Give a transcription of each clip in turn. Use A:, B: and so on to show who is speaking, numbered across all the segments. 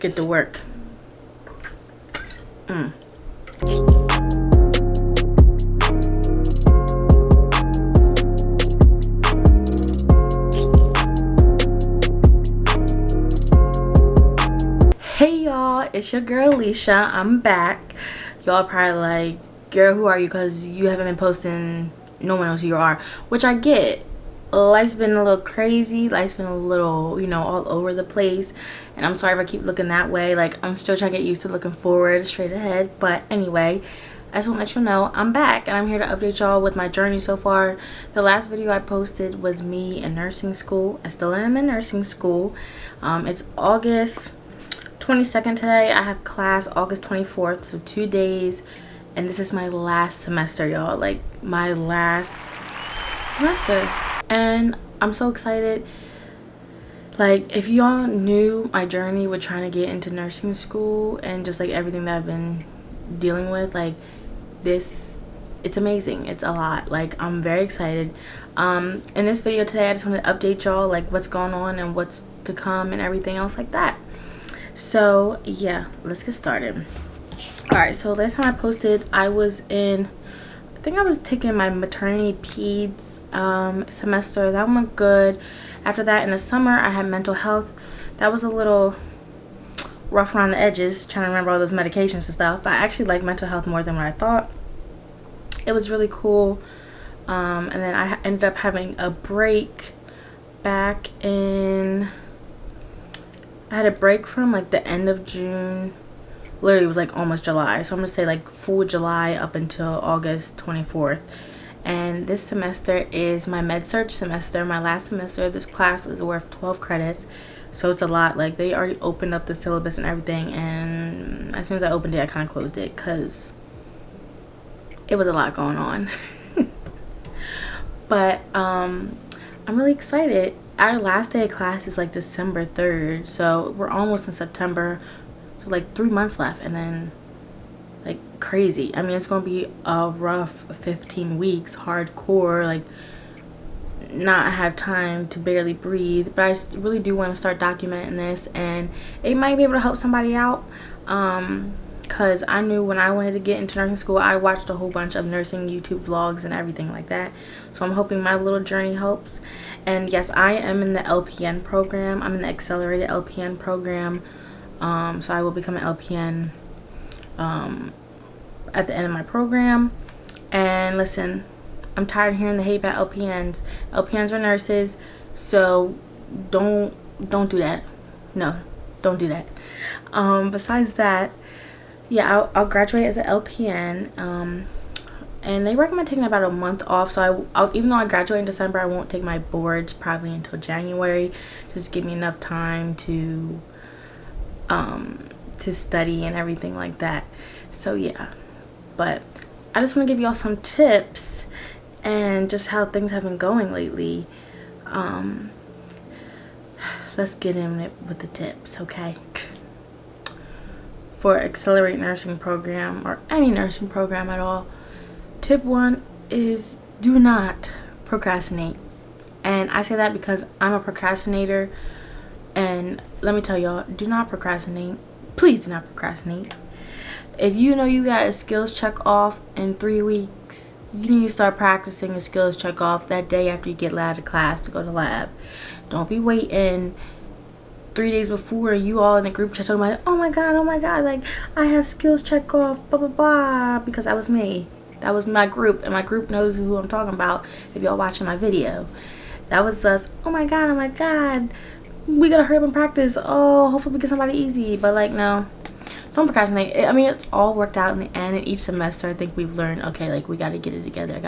A: get to work. Hey y'all, it's your girl Alicia. I'm back. Y'all probably like, girl, who are you? Because you haven't been posting. No one knows who you are, which I get. Life's been a little crazy. Life's been a little, all over the place. And I'm sorry if I keep looking that way. Like, I'm still trying to get used to looking forward, straight ahead. But anyway, I just want to let you know I'm back. And I'm here to update y'all with my journey so far. The last video I posted was me in nursing school. I still am in nursing school. It's August 22nd today. I have class August 24th. So 2 days. And this is my last semester, y'all. Like, my last semester. And I'm so excited. Like, if y'all knew my journey with trying to get into nursing school and just like everything that I've been dealing with, like, this, it's amazing. It's a lot. Like, I'm very excited. In this video today, I just want to update y'all like what's going on and what's to come and everything else like that. So yeah, let's get started. All right, so last time I posted, I was taking my maternity peds semester. That went good. After that, in the summer, I had mental health. That was a little rough around the edges, trying to remember all those medications and stuff. But I actually like mental health more than what I thought. It was really cool. And then I ended up having a break back in, I had a break from like the end of June. Literally it was like almost July, so I'm gonna say like full July up until August 24th. And this semester is my med-surg semester, my last semester. This class is worth 12 credits, so it's a lot. Like, they already opened up the syllabus and everything, and as soon as I opened it, I kind of closed it because it was a lot going on. But I'm really excited. Our last day of class is like December 3rd, so we're almost in September. So like 3 months left, and then like crazy. I mean, it's gonna be a rough 15 weeks, hardcore, like not have time to barely breathe. But I just really do want to start documenting this, and it might be able to help somebody out. Because I knew when I wanted to get into nursing school, I watched a whole bunch of nursing YouTube vlogs and everything like that. So I'm hoping my little journey helps. And yes, I am in the LPN program. I'm in the accelerated LPN program. So I will become an LPN at the end of my program. And listen, I'm tired of hearing the hate about LPNs. LPNs are nurses, so don't do that. No, don't do that. Besides that, yeah, I'll graduate as an LPN. And they recommend taking about a month off. So even though I graduate in December, I won't take my boards probably until January. Just give me enough time to study and everything like that. So yeah, but I just want to give y'all some tips and just how things have been going lately. Let's get in it with the tips, okay? For Accelerate Nursing Program, or any nursing program at all, tip 1 is do not procrastinate. And I say that because I'm a procrastinator. And let me tell y'all, do not procrastinate. Please do not procrastinate. If you know you got a skills check off in 3 weeks, you need to start practicing a skills check off that day after you get out of class to go to lab. Don't be waiting 3 days before you all in the group chat talking about, oh my god, like I have skills check off, blah blah blah, because that was me. That was my group, and my group knows who I'm talking about if y'all watching my video. That was us, oh my god. We gotta hurry up and practice. Oh, hopefully we get somebody easy. But like, no, don't procrastinate. I mean, it's all worked out in the end. And each semester, I think we've learned, okay, like we gotta get it together.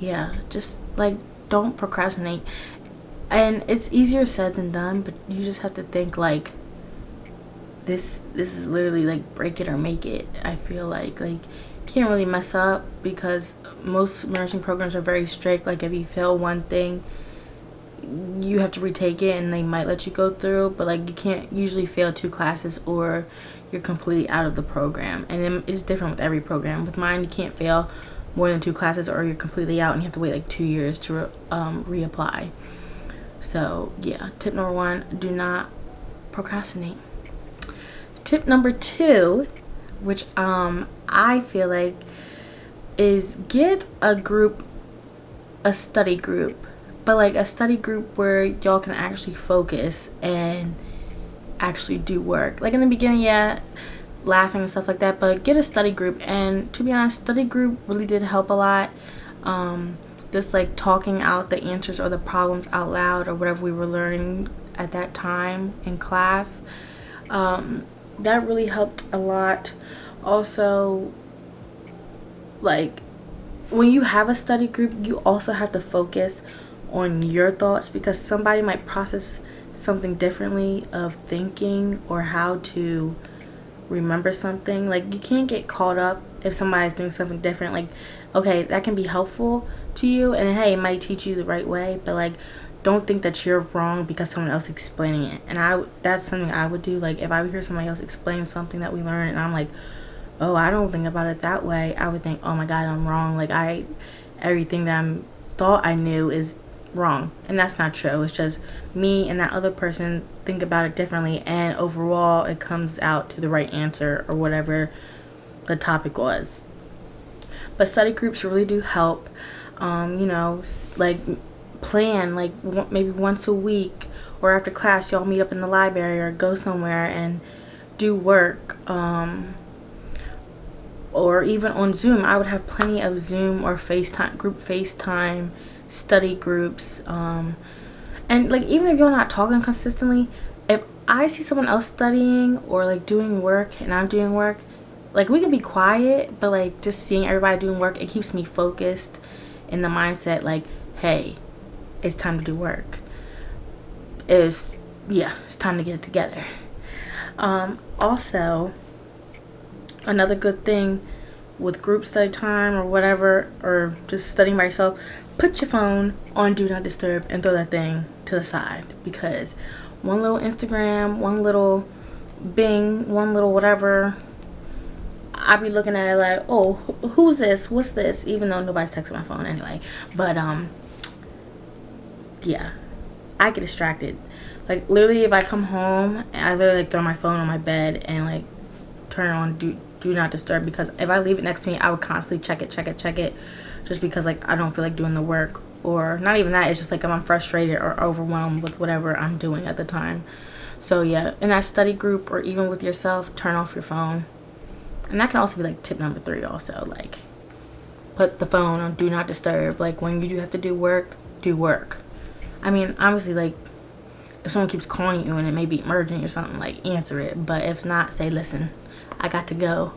A: Yeah, just like don't procrastinate. And it's easier said than done, but you just have to think like this is literally like break it or make it. I feel like can't really mess up because most nursing programs are very strict. Like if you fail one thing, you have to retake it and they might let you go through, but like you can't usually fail 2 classes or you're completely out of the program. And then it's different with every program. With mine, you can't fail more than 2 classes or you're completely out and you have to wait like 2 years to reapply. So yeah, tip number 1, do not procrastinate. Tip number 2, which I feel like, is get a study group, but like a study group where y'all can actually focus and actually do work. Like in the beginning, yeah, laughing and stuff like that, but get a study group. And to be honest, study group really did help a lot. Just like talking out the answers or the problems out loud or whatever we were learning at that time in class, that really helped a lot. Also, like when you have a study group, you also have to focus on your thoughts, because somebody might process something differently of thinking or how to remember something. Like you can't get caught up if somebody's doing something different. Like, okay, that can be helpful to you, and hey, it might teach you the right way, but like don't think that you're wrong because someone else explaining it. And that's something I would do. Like if I would hear somebody else explain something that we learned and I'm like, oh, I don't think about it that way, I would think, oh my god, I'm wrong. Like everything that I thought I knew is wrong, and that's not true. It's just me and that other person think about it differently, and overall it comes out to the right answer or whatever the topic was. But study groups really do help. Like plan, like maybe once a week or after class y'all meet up in the library or go somewhere and do work, or even on Zoom. I would have plenty of Zoom or FaceTime study groups, and like even if you're not talking consistently, if I see someone else studying or like doing work and I'm doing work, like we can be quiet, but like just seeing everybody doing work, it keeps me focused in the mindset like, hey, it's time to do work. It's time to get it together. Also, another good thing with group study time or whatever, or just studying by yourself, put your phone on do not disturb and throw that thing to the side, because one little Instagram, one little Bing, one little whatever, I'll be looking at it like, oh, who's this? What's this? Even though nobody's texting my phone anyway. But yeah, I get distracted. Like literally, if I come home, I literally like throw my phone on my bed and like turn it on do not disturb, because if I leave it next to me, I would constantly check it, just because like I don't feel like doing the work, or not even that. It's just like if I'm frustrated or overwhelmed with whatever I'm doing at the time. So yeah, in that study group or even with yourself, turn off your phone. And that can also be like tip number 3 also, like put the phone on do not disturb. Like when you do have to do work, do work. I mean, obviously, like if someone keeps calling you and it may be emergent or something, like answer it. But if not, say, listen, I got to go.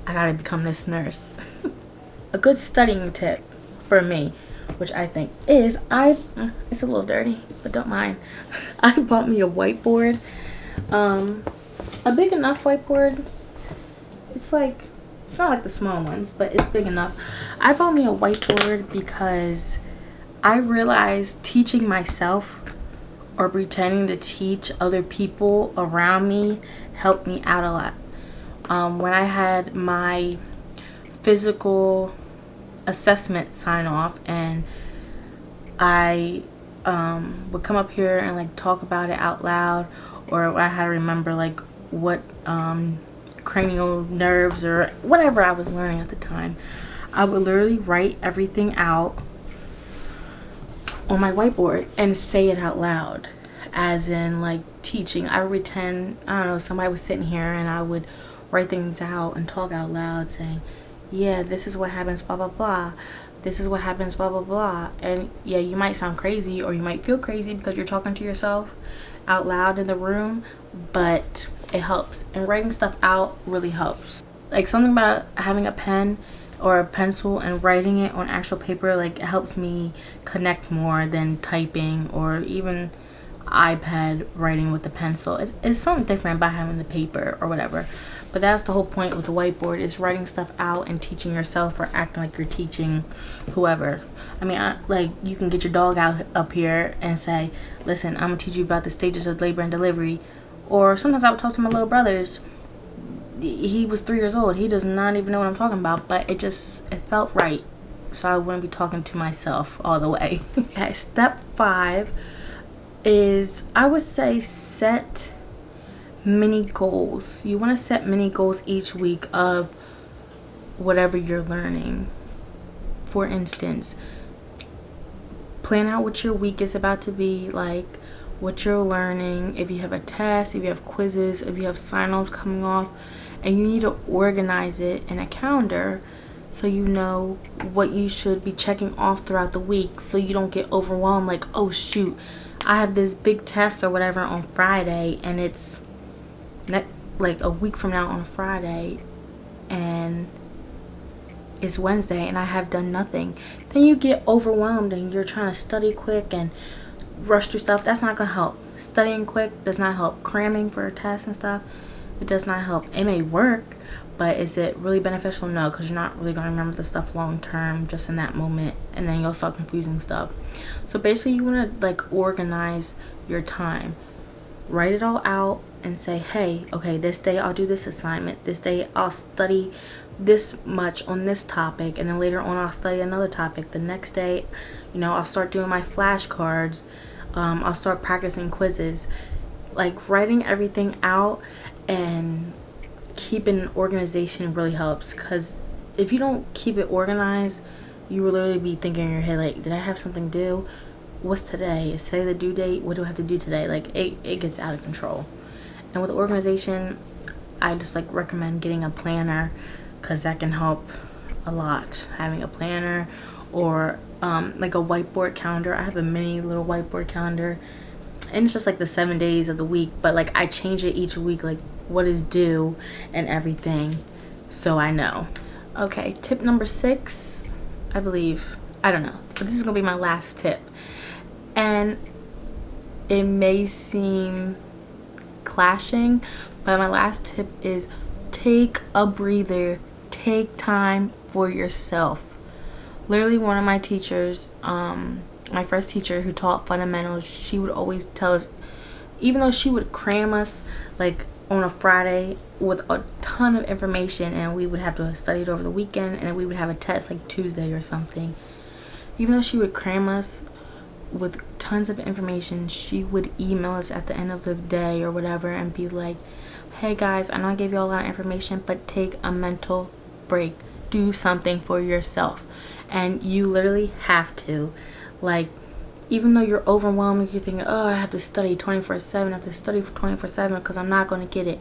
A: I gotta become this nurse. A good studying tip for me, which I think is, it's a little dirty, but don't mind. I bought me a whiteboard, a big enough whiteboard. It's not like the small ones, but it's big enough. I bought me a whiteboard because I realized teaching myself or pretending to teach other people around me helped me out a lot. When I had my physical assessment sign off and I would come up here and like talk about it out loud, or I had to remember like what cranial nerves or whatever I was learning at the time, I would literally write everything out on my whiteboard and say it out loud, as in like teaching. I would pretend, I don't know, somebody was sitting here and I would write things out and talk out loud saying, yeah, this is what happens, blah blah blah, this is what happens, blah blah blah. And yeah, you might sound crazy or you might feel crazy because you're talking to yourself out loud in the room, but it helps. And writing stuff out really helps. Like something about having a pen or a pencil and writing it on actual paper, like it helps me connect more than typing or even iPad writing with the pencil. It's something different about having the paper or whatever. But that's the whole point with the whiteboard, is writing stuff out and teaching yourself or acting like you're teaching whoever. I mean, like you can get your dog out up here and say, listen, I'm gonna teach you about the stages of labor and delivery. Or sometimes I would talk to my little brothers. He was 3 years old. He does not even know what I'm talking about, but it felt right. So I wouldn't be talking to myself all the way. Okay, step 5 is, I would say, set mini goals. You want to set mini goals each week of whatever you're learning. For instance, plan out what your week is about to be like, what you're learning, if you have a test, if you have quizzes, if you have sign-offs coming off, and you need to organize it in a calendar so you know what you should be checking off throughout the week, so you don't get overwhelmed like, oh shoot, I have this big test or whatever on Friday, and it's like a week from now on a Friday, and it's Wednesday and I have done nothing. Then you get overwhelmed and you're trying to study quick and rush through stuff. That's not gonna help. Studying quick does not help. Cramming for a test and stuff, it does not help. It may work, but is it really beneficial? No, because you're not really gonna remember the stuff long term, just in that moment, and then you'll start confusing stuff. So basically, you want to like organize your time, write it all out, and say, hey, okay, this day I'll do this assignment, this day I'll study this much on this topic, and then later on I'll study another topic. The next day, I'll start doing my flashcards, I'll start practicing quizzes. Like, writing everything out and keeping an organization really helps, because if you don't keep it organized, you will literally be thinking in your head like, did I have something due? What's today? Is today the due date? What do I have to do today? Like, it gets out of control. And with organization, I just like recommend getting a planner, because that can help a lot. Having a planner, or like a whiteboard calendar. I have a mini little whiteboard calendar, and it's just like the 7 days of the week, but like I change it each week, like what is due and everything, so I know. Okay, tip number 6, I believe, I don't know, but this is gonna be my last tip, and it may seem clashing, but my last tip is take a breather. Take time for yourself. Literally, one of my teachers, my first teacher who taught fundamentals, she would always tell us, even though she would cram us like on a Friday with a ton of information, and we would have to study it over the weekend, and then we would have a test like Tuesday or something. Even though she would cram us with tons of information, she would email us at the end of the day or whatever and be like, hey guys, I know I gave you a lot of information, but take a mental break. Do something for yourself. And you literally have to. Like, even though you're overwhelmed, you're thinking, oh, I have to study 24/7, I have to study for 24/7 because I'm not going to get it.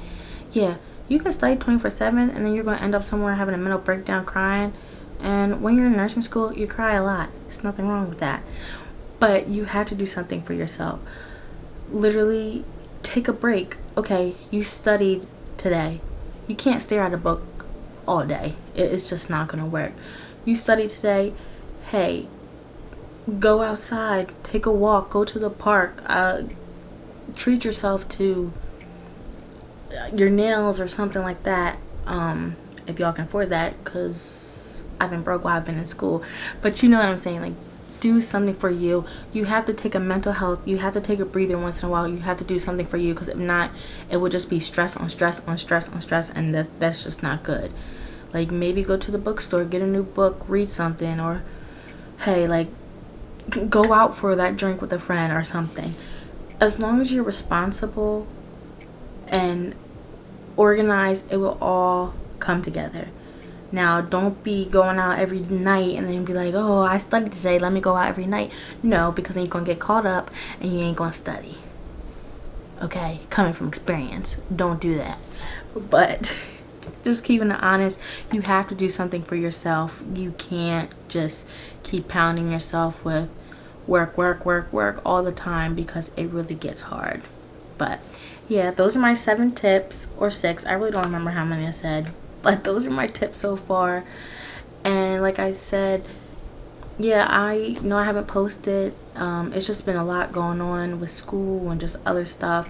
A: Yeah, you can study 24/7, and then you're going to end up somewhere having a mental breakdown, crying. And when you're in nursing school, you cry a lot. There's nothing wrong with that. But you have to do something for yourself. Literally, take a break. Okay, you studied today. You can't stare at a book all day. It's just not gonna work. You studied today. Hey, go outside, take a walk, go to the park, treat yourself to your nails or something like that, if y'all can afford that, because I've been broke while I've been in school. But you know what I'm saying, like, do something for you. You have to take a mental health, you have to take a breather once in a while. You have to do something for you, because if not, it would just be stress on stress on stress on stress, and that's just not good. Like, maybe go to the bookstore, get a new book, read something, or hey, like, go out for that drink with a friend or something. As long as you're responsible and organized, it will all come together. Now, don't be going out every night and then be like, oh, I studied today, let me go out every night. No, because then you're going to get caught up and you ain't going to study. Okay? Coming from experience, don't do that. But just keeping it honest, you have to do something for yourself. You can't just keep pounding yourself with work all the time, because it really gets hard. But yeah, those are my 7 tips, or 6. I really don't remember how many I said, but those are my tips so far. And like I said, yeah, I know I haven't posted. It's just been a lot going on with school and just other stuff,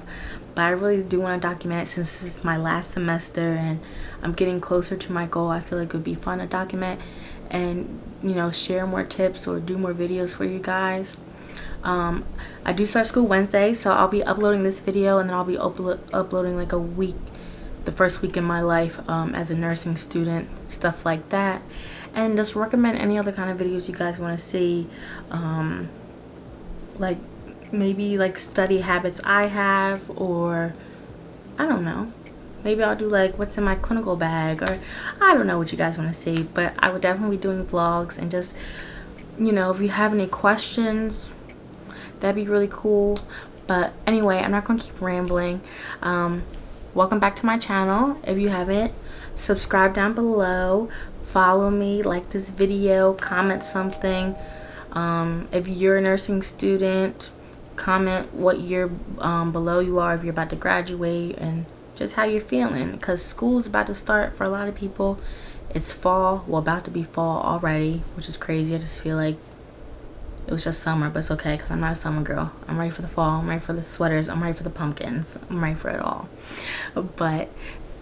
A: but I really do want to document it, since this is my last semester and I'm getting closer to my goal. I feel like it would be fun to document and, share more tips or do more videos for you guys. I do start school Wednesday, so I'll be uploading this video, and then I'll be uploading like a week, the first week in my life as a nursing student, stuff like that. And just recommend any other kind of videos you guys want to see, like maybe like study habits I have, or I don't know. Maybe I'll do like what's in my clinical bag, or I don't know what you guys want to see, but I would definitely be doing vlogs. And just, you know, if you have any questions, that'd be really cool. But anyway, I'm not gonna keep rambling. Welcome back to my channel. If you haven't, subscribe down below, follow me, like this video, comment something. If you're a nursing student, comment what year below you are, if you're about to graduate, and just how you're feeling, because school's about to start for a lot of people. It's fall, well, about to be fall already, which is crazy. I just feel like it was just summer, but it's okay because I'm not a summer girl. I'm ready for the fall. I'm ready for the sweaters. I'm ready for the pumpkins. I'm ready for it all. But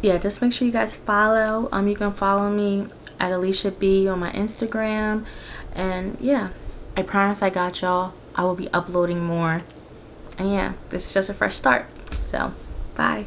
A: yeah, just make sure you guys follow. You can follow me at Alicia B on my Instagram. And yeah, I promise I got y'all. I will be uploading more. And yeah, this is just a fresh start. So bye.